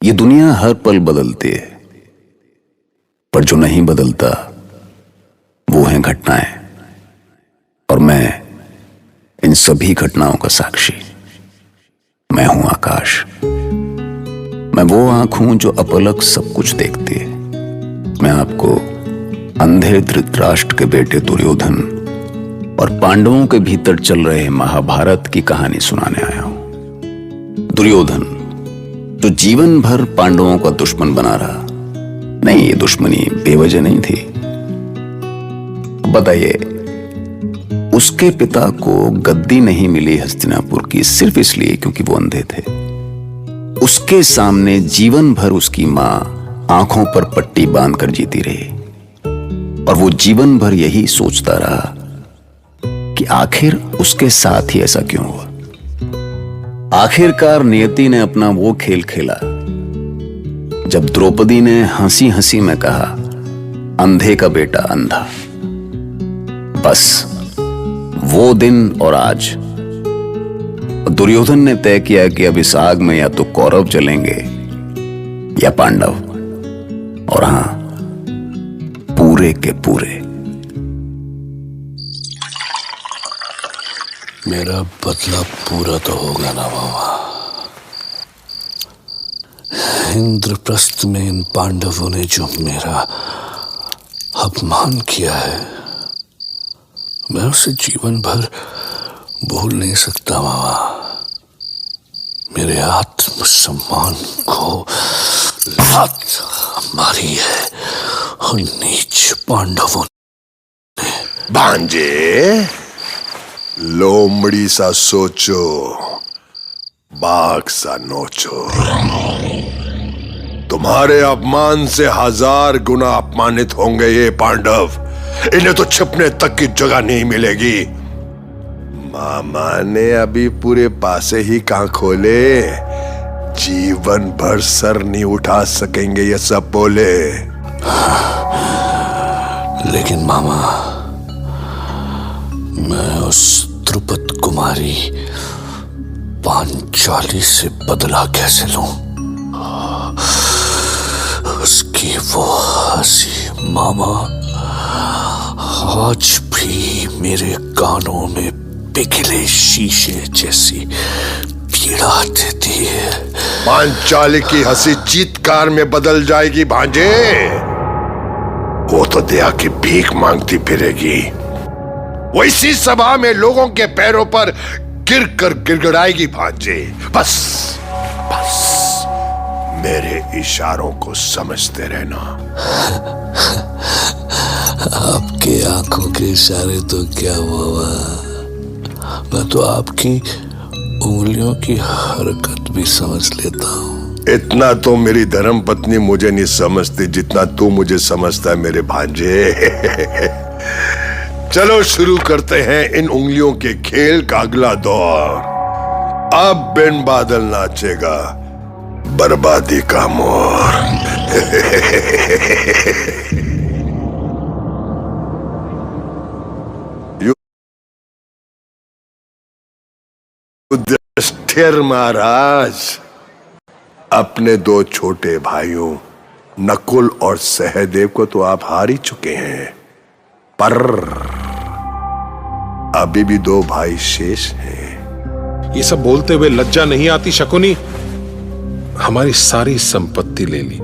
ये दुनिया हर पल बदलती है, पर जो नहीं बदलता वो हैं घटनाएं। और मैं इन सभी घटनाओं का साक्षी। मैं हूं आकाश। मैं वो आंख हूं जो अपलक सब कुछ देखती है। मैं आपको अंधे धृतराष्ट्र के बेटे दुर्योधन और पांडवों के भीतर चल रहे महाभारत की कहानी सुनाने आया हूं। दुर्योधन जो जीवन भर पांडवों का दुश्मन बना रहा। नहीं, ये दुश्मनी बेवजह नहीं थी। बताइए, उसके पिता को गद्दी नहीं मिली हस्तिनापुर की सिर्फ इसलिए क्योंकि वो अंधे थे। उसके सामने जीवन भर उसकी मां आंखों पर पट्टी बांधकर जीती रही और वो जीवन भर यही सोचता रहा कि आखिर उसके साथ ही ऐसा क्यों हुआ। आखिरकार नियति ने अपना वो खेल खेला जब द्रौपदी ने हंसी हंसी में कहा, अंधे का बेटा अंधा। बस वो दिन और आज दुर्योधन ने तय किया कि अब इस आग में या तो कौरव जलेंगे या पांडव, और हां, पूरे के पूरे। मेरा बदला पूरा तो होगा ना मामा। इंद्रप्रस्थ में इन पांडवों ने जो मेरा अपमान किया है, मैं उसे जीवन भर भूल नहीं सकता मामा। मेरे आत्मसम्मान को लात मारी है और नीच पांडवों ने। भांजे, लोमड़ी सा सोचो, बाघ सा नोचो। तुम्हारे अपमान से 1000 गुना अपमानित होंगे ये पांडव। इन्हें तो छिपने तक की जगह नहीं मिलेगी। मामा ने अभी पूरे पासे ही कहां खोले, जीवन भर सर नहीं उठा सकेंगे ये सब बोले। लेकिन मामा, मैं उस द्रुपद कुमारी पांचाली से बदला कैसे लूं? उसकी वो हंसी मामा आज भी मेरे कानों में पिघले शीशे जैसी पीड़ा देती है। पांचाली की हंसी चीत्कार में बदल जाएगी भांजे। वो तो दया की भीख मांगती फिरेगी। वो इसी सभा में लोगों के पैरों पर गिर कर गिड़गिड़ाएगी भांजे। बस बस मेरे इशारों को समझते रहना। आपके आंखों के इशारे तो क्या हुआ, मैं तो आपकी उंगलियों की हरकत भी समझ लेता हूँ। इतना तो मेरी धर्म पत्नी मुझे नहीं समझती जितना तू मुझे समझता है मेरे भांजे। चलो शुरू करते हैं इन उंगलियों के खेल का अगला दौर। अब बिन बादल नाचेगा बर्बादी का मोर। युधिष्ठिर महाराज, अपने 2 छोटे भाइयों नकुल और सहदेव को तो आप हार ही चुके हैं, पर अभी भी 2 भाई शेष हैं। ये सब बोलते हुए लज्जा नहीं आती शकुनी? हमारी सारी संपत्ति ले ली,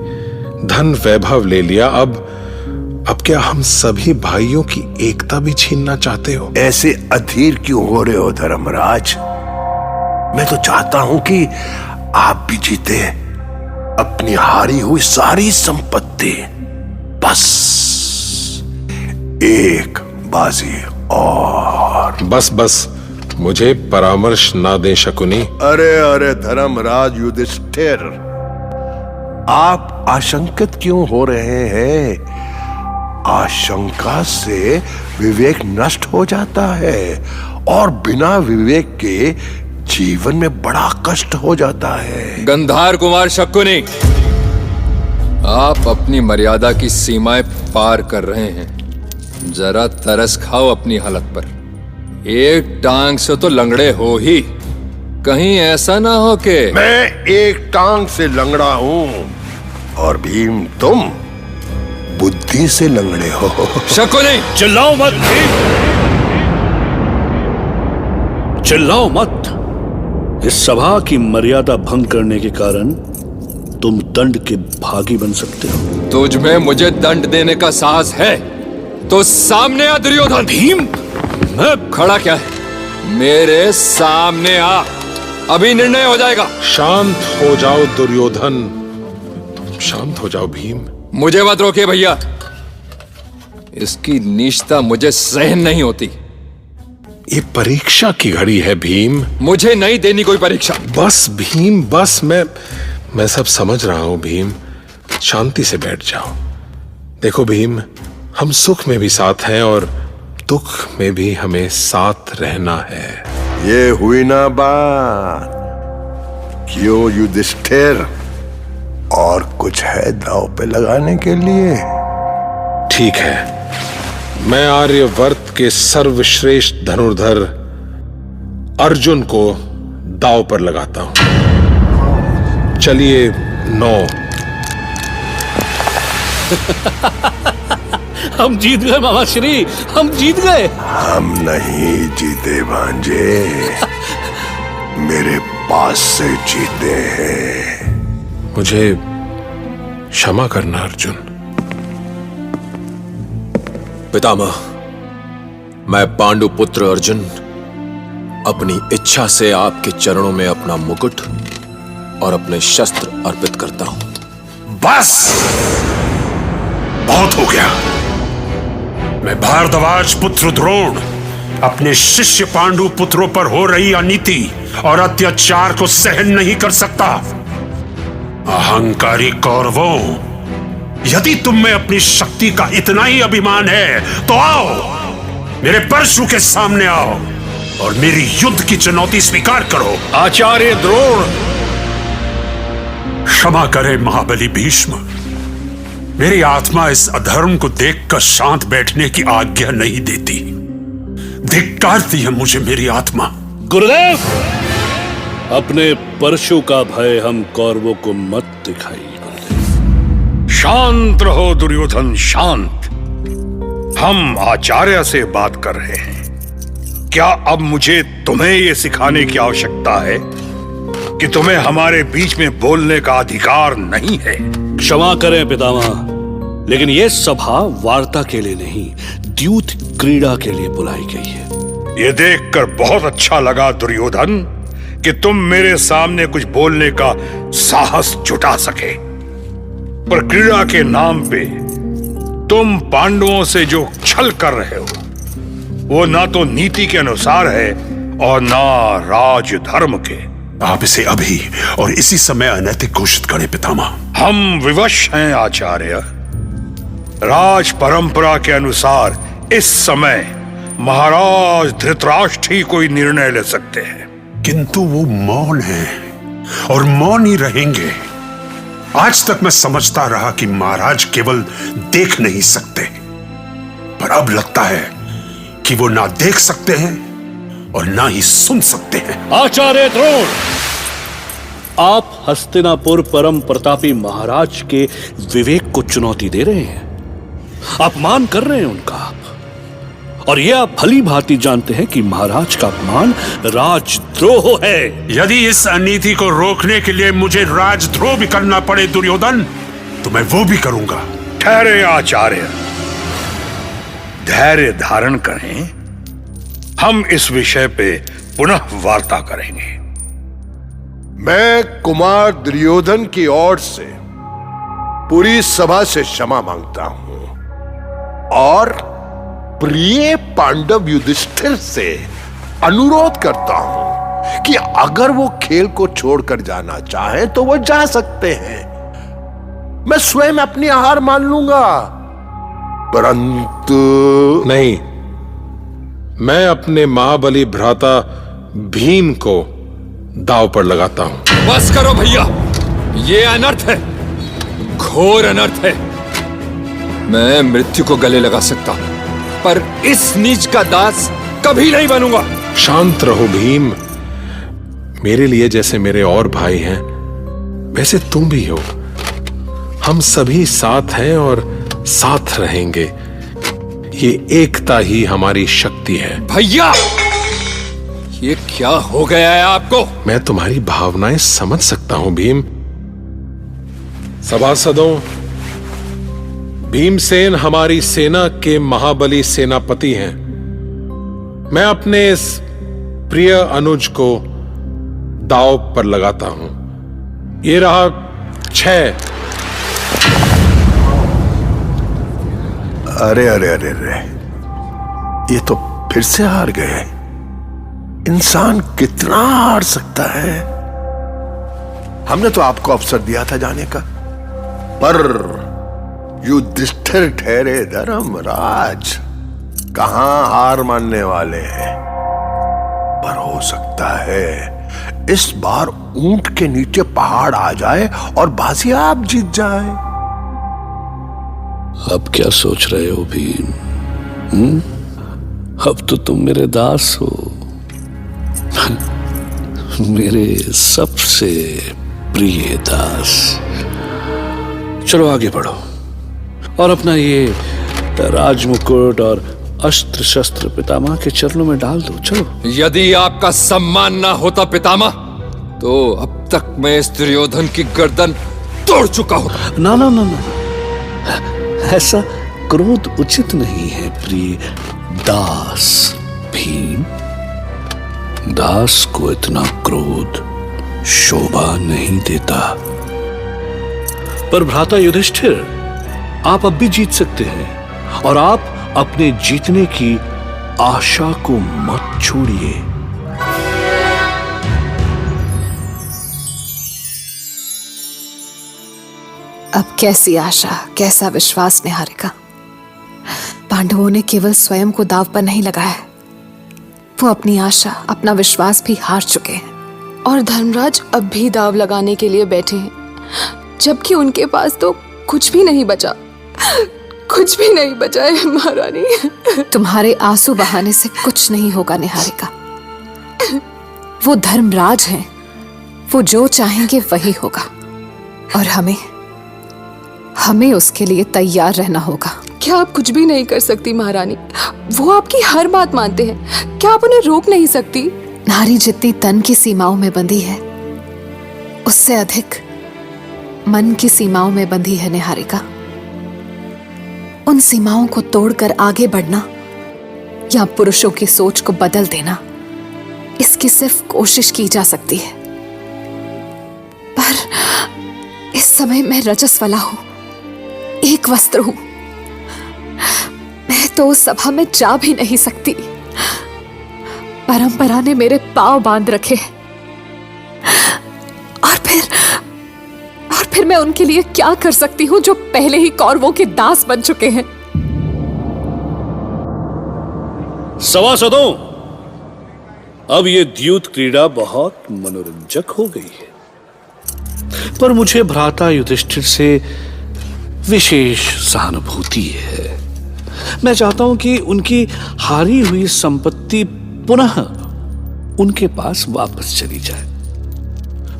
धन वैभव ले लिया, अब क्या हम सभी भाइयों की एकता भी छीनना चाहते हो? ऐसे अधीर क्यों हो रहे हो धर्मराज? मैं तो चाहता हूं कि आप भी जीते अपनी हारी हुई सारी संपत्ति। बस एक बाजी और। बस बस, मुझे परामर्श ना दे शकुनी। अरे अरे धर्मराज युधिष्ठिर, आप आशंकित क्यों हो रहे हैं? आशंका से विवेक नष्ट हो जाता है और बिना विवेक के जीवन में बड़ा कष्ट हो जाता है। गंधार कुमार शकुनी, आप अपनी मर्यादा की सीमाएं पार कर रहे हैं। जरा तरस खाओ अपनी हालत पर। एक टांग से तो लंगड़े हो ही, कहीं ऐसा ना हो कि मैं एक टांग से लंगड़ा हूं और भीम तुम बुद्धि से लंगड़े हो। शकुनी, चिल्लाओ मत भीम, चिल्लाओ मत। इस सभा की मर्यादा भंग करने के कारण तुम दंड के भागी बन सकते हो। तुझ में मुझे दंड देने का साहस है तो सामने आ दुर्योधन। भीम, मैं खड़ा क्या है? मेरे सामने आ, अभी निर्णय हो जाएगा। शांत हो जाओ दुर्योधन, शांत हो जाओ भीम। मुझे मत रोकिए भैया, इसकी नीचता मुझे सहन नहीं होती। ये परीक्षा की घड़ी है भीम। मुझे नहीं देनी कोई परीक्षा। बस भीम बस, मैं सब समझ रहा हूं भीम, शांति से बैठ जाओ। देखो भीम, हम सुख में भी साथ हैं और दुख में भी हमें साथ रहना है। ये हुई ना बात? क्यों युधिष्ठिर, और कुछ है दांव पे लगाने के लिए? ठीक है, मैं आर्यवर्त के सर्वश्रेष्ठ धनुर्धर अर्जुन को दांव पर लगाता हूं। चलिए 9। हम जीत गए मामा श्री, हम जीत गए। हम नहीं जीते भांजे, मेरे पास से जीते हैं। मुझे क्षमा करना अर्जुन। पितामह, मैं पांडु पुत्र अर्जुन अपनी इच्छा से आपके चरणों में अपना मुकुट और अपने शस्त्र अर्पित करता हूं। बस बहुत हो गया। मैं भारद्वाज पुत्र द्रोण अपने शिष्य पांडु पुत्रों पर हो रही अनीति और अत्याचार को सहन नहीं कर सकता। अहंकारी कौरवों, यदि तुम में अपनी शक्ति का इतना ही अभिमान है तो आओ, मेरे परशु के सामने आओ और मेरी युद्ध की चुनौती स्वीकार करो। आचार्य द्रोण, क्षमा करें महाबली भीष्म, मेरी आत्मा इस अधर्म को देखकर शांत बैठने की आज्ञा नहीं देती। धिक्कारती है मुझे मेरी आत्मा। गुरुदेव, अपने परशु का भय हम कौरवों को मत दिखाइए। गुरुदेव, शांत रहो दुर्योधन, शांत। हम आचार्य से बात कर रहे हैं। क्या अब मुझे तुम्हें यह सिखाने की आवश्यकता है कि तुम्हें हमारे बीच में बोलने का अधिकार नहीं है? क्षमा करें पितामह, लेकिन यह सभा वार्ता के लिए नहीं, द्यूत क्रीड़ा के लिए बुलाई गई है। यह देखकर बहुत अच्छा लगा दुर्योधन कि तुम मेरे सामने कुछ बोलने का साहस जुटा सके, पर क्रीड़ा के नाम पे तुम पांडवों से जो छल कर रहे हो वो ना तो नीति के अनुसार है और ना राजधर्म के। आप इसे अभी और इसी समय अनैतिक घोषित करें पितामह। हम विवश हैं आचार्य। राज परंपरा के अनुसार इस समय महाराज धृतराष्ट्र ही कोई निर्णय ले सकते हैं, किंतु वो मौन हैं और मौन ही रहेंगे। आज तक मैं समझता रहा कि महाराज केवल देख नहीं सकते, पर अब लगता है कि वो ना देख सकते हैं और ना ही सुन सकते हैं। आचार्य द्रोण, आप हस्तिनापुर परम प्रतापी महाराज के विवेक को चुनौती दे रहे हैं, अपमान कर रहे हैं उनका आप। और यह आप भली भांति जानते हैं कि महाराज का अपमान राजद्रोह है। यदि इस अनीति को रोकने के लिए मुझे राजद्रोह भी करना पड़े दुर्योधन, तो मैं वो भी करूंगा। ठहरे आचार्य, धैर्य धारण करें। हम इस विषय पे पुनः वार्ता करेंगे। मैं कुमार दुर्योधन की ओर से पूरी सभा से क्षमा मांगता हूं और प्रिय पांडव युधिष्ठिर से अनुरोध करता हूं कि अगर वो खेल को छोड़कर जाना चाहे तो वो जा सकते हैं। मैं स्वयं अपनी हार मान लूंगा, परंतु नहीं, मैं अपने महाबली भ्राता भीम को दांव पर लगाता हूं। बस करो भैया, ये अनर्थ है, घोर अनर्थ है। मैं मृत्यु को गले लगा सकता हूं, पर इस नीच का दास कभी नहीं बनूंगा। शांत रहो भीम, मेरे लिए जैसे मेरे और भाई हैं, वैसे तुम भी हो। हम सभी साथ हैं और साथ रहेंगे। ये एकता ही हमारी शक्ति है। भैया, ये क्या हो गया है आपको? मैं तुम्हारी भावनाएं समझ सकता हूं भीम। सभासदों, भीमसेन हमारी सेना के महाबली सेनापति हैं। मैं अपने इस प्रिय अनुज को दांव पर लगाता हूं। ये रहा 6। अरे अरे अरे अरे, ये तो फिर से हार गए। इंसान कितना हार सकता है? हमने तो आपको अवसर दिया था जाने का, पर युधिष्ठिर ठहरे धर्मराज, कहां हार मानने वाले हैं। पर हो सकता है इस बार ऊंट के नीचे पहाड़ आ जाए और बाजी आप जीत जाए। अब क्या सोच रहे हो भीम? अब तो तुम मेरे दास हो, मेरे सबसे प्रिय दास। चलो आगे बढ़ो और अपना ये राजमुकुट और अस्त्र शस्त्र पितामह के चरणों में डाल दो। चलो। यदि आपका सम्मान ना होता पितामह, तो अब तक मैं इस दुर्योधन की गर्दन तोड़ चुका होता। ना ना ना ना, ऐसा क्रोध उचित नहीं है प्रिय दास भीम। दास को इतना क्रोध शोभा नहीं देता। पर भ्राता युधिष्ठिर, आप अब भी जीत सकते हैं और आप अपने जीतने की आशा को मत छोड़िए। अब कैसी आशा, कैसा विश्वास निहारिका। पांडवों ने केवल स्वयं को दांव पर नहीं लगाया है, वो अपनी आशा, अपना विश्वास भी हार चुके हैं। और धर्मराज अब भी दांव लगाने के लिए बैठे हैं, जबकि उनके पास तो कुछ भी नहीं बचा। कुछ भी नहीं बचा है महारानी। तुम्हारे आंसू बहाने से कुछ नहीं होगा निहारिका। वो धर्मराज हैं, वो जो चाहेंगे वही होगा और हमें उसके लिए तैयार रहना होगा। क्या आप कुछ भी नहीं कर सकती महारानी? वो आपकी हर बात मानते हैं, क्या आप उन्हें रोक नहीं सकती? नारी जितनी तन की सीमाओं में बंधी है, उससे अधिक मन की सीमाओं में बंधी है निहारिका। उन सीमाओं को तोड़कर आगे बढ़ना या पुरुषों की सोच को बदल देना, इसकी सिर्फ कोशिश की जा सकती है। पर इस समय मैं रजस्वला हूं, एक वस्त्र हूं। मैं तो उस सभा में जा भी नहीं सकती। परंपरा ने मेरे पांव बांध रखे हैं। और फिर मैं उनके लिए क्या कर सकती हूं, जो पहले ही कौरवों के दास बन चुके हैं। सभासदों, अब ये द्यूत क्रीड़ा बहुत मनोरंजक हो गई है, पर मुझे भ्राता युधिष्ठिर से विशेष सहानुभूति है। मैं चाहता हूं कि उनकी हारी हुई संपत्ति पुनः उनके पास वापस चली जाए।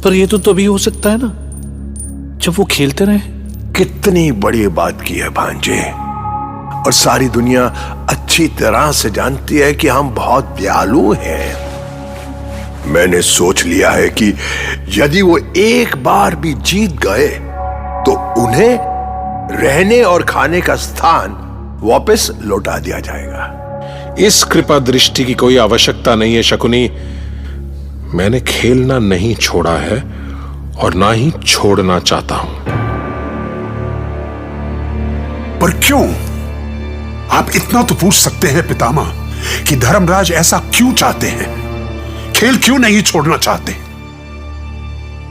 पर यह तो तभी हो सकता है ना जब वो खेलते रहे। कितनी बड़ी बात की है भांजे, और सारी दुनिया अच्छी तरह से जानती है कि हम बहुत दयालु हैं। मैंने सोच लिया है कि यदि वो एक बार भी जीत गए तो उन्हें रहने और खाने का स्थान वापस लौटा दिया जाएगा। इस कृपा दृष्टि की कोई आवश्यकता नहीं है शकुनी। मैंने खेलना नहीं छोड़ा है और ना ही छोड़ना चाहता हूं। पर क्यों? आप इतना तो पूछ सकते हैं पितामह कि धर्मराज ऐसा क्यों चाहते हैं? खेल क्यों नहीं छोड़ना चाहते?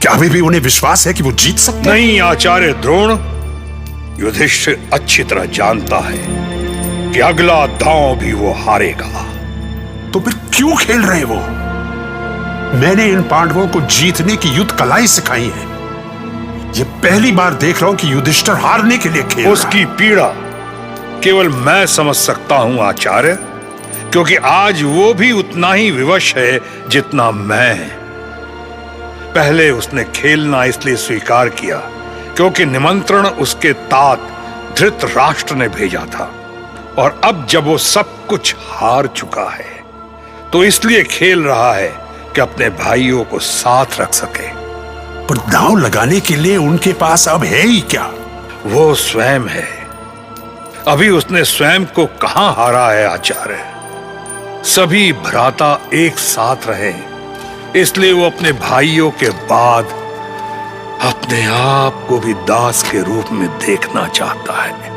क्या अभी भी उन्हें विश्वास है कि वो जीत सकते हैं? नहीं आचार्य द्रोण, युधिष्ठिर अच्छी तरह जानता है कि अगला दांव भी वो हारेगा। तो फिर क्यों खेल रहे वो? मैंने इन पांडवों को जीतने की युद्ध कलाई सिखाई है। ये पहली बार देख रहा हूं कि युधिष्ठिर हारने के लिए खेल उसकी पीड़ा केवल मैं समझ सकता हूं आचार्य, क्योंकि आज वो भी उतना ही विवश है जितना मैं। पहले उसने खेलना इसलिए स्वीकार किया क्योंकि निमंत्रण उसके तात धृतराष्ट्र ने भेजा था, और अब जब वो सब कुछ हार चुका है तो इसलिए खेल रहा है कि अपने भाइयों को साथ रख सके। पर दांव लगाने के लिए उनके पास अब है ही क्या? वो स्वयं है। अभी उसने स्वयं को कहां हारा है आचार्य। सभी भ्राता एक साथ रहे, इसलिए वो अपने भाइयों के बाद अपने आप को भी दास के रूप में देखना चाहता है।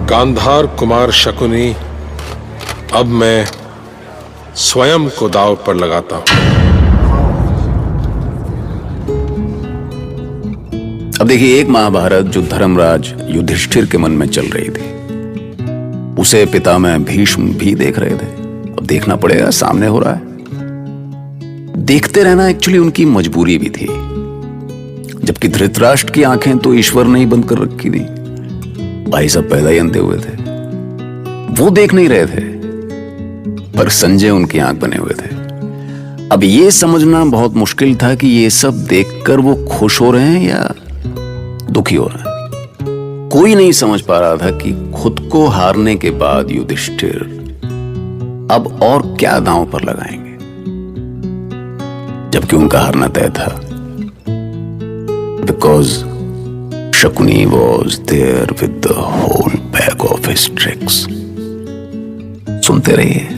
गांधार कुमार शकुनी, अब मैं स्वयं को दांव पर लगाता हूं। अब देखिए, एक महाभारत जो धर्मराज युधिष्ठिर के मन में चल रही थी, उसे पितामह भीष्म भी देख रहे थे। अब देखना पड़ेगा, सामने हो रहा है। देखते रहना एक्चुअली उनकी मजबूरी भी थी, जबकि धृतराष्ट्र की आंखें तो ईश्वर ने ही बंद कर रखी थी। भाई साहब पैदा ही अंधे हुए थे, वो देख नहीं रहे थे, पर संजय उनकी आंख बने हुए थे। अब ये समझना बहुत मुश्किल था कि ये सब देखकर वो खुश हो रहे हैं या दुखी हो रहे हैं। कोई नहीं समझ पा रहा था कि खुद को हारने के बाद युधिष्ठिर अब और क्या दांव पर लगाएंगे, जबकि उनका हारना तय था। Because Shakuni was there with the whole bag of his tricks. सुनते रहिए